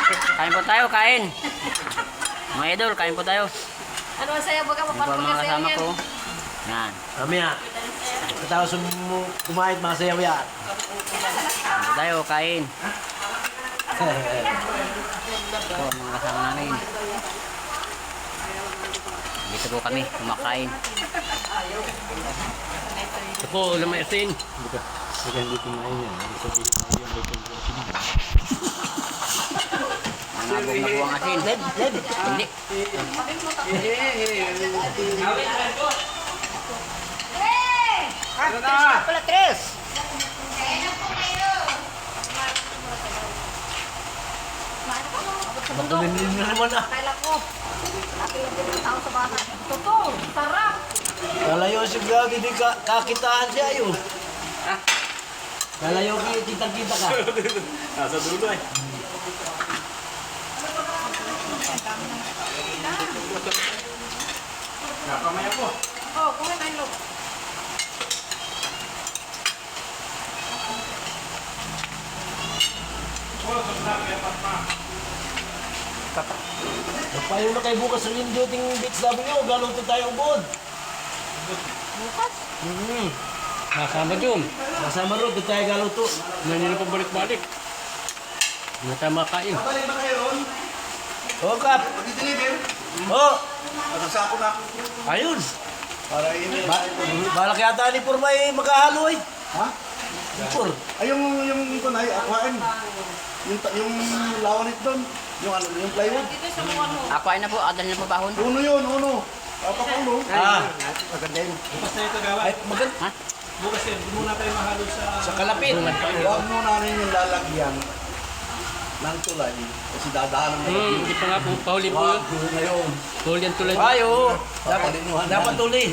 Kain po tayo, kain. Mga idol, kain po tayo. Ano ang saya? Baga Yan po ang mapapagod mga na kasama sayo ko. yan. Yan. Mamaya, tapos kumain, masayaw yan. Kain po tayo, kain. Ito po ang mga kasama namin. Dito po kami, kumakain. Ito po, ulam may asin. Buka hindi kumain yan. Sabihin mo yung lutong po asin. Nangabog na po ang asin. Hindi. Ano na? Pala, Tres! Makulinin na naman ah. Kala ko. Laki lang din ang tao sa bahay. Totoo, sarap! Kalayo si Vlog, hindi kakitaan siya yun. Kalayo kita-kita ka. Nasa dulo eh. Nakamaya po. Oh, kumain tayo, Lo. Payo na kayo bukas sa Linduting Beach sabi niyo, galuto tayo ubod. Bukas? Kasama yun. Kasama ron, doon tayo galuto. Hindi na pabalik-balik. Hindi na tayo makain. Balik ba kayo ron? Oo, Kap. Pag-deliver? Oo. Nagsako na. Ayun. Para ini. Balak yata ni Pur may magkahalo eh. Ha? Pur. Ay, yung kunay, aquain. Yung lawanit doon. Yung ano, yung plywood. Dito sa mga ano. Ako ay na po, adal na po bahon. Uno yun, uno. Apat uno. Maganda yun. Bukas na ito gawa. Ay, maganda. Ha? Bukas yun. Hindi muna tayo mahalo sa... Sa kalapit. Huwag mo na rin yung lalagyan ng tulay. Kasi dadaanan mo. Hindi pa nga po. Pahuli po yun. Wag, ngayon. Pahuli yan tulad. Ay, oo. Papalinuhan Dapat yan. tuloy.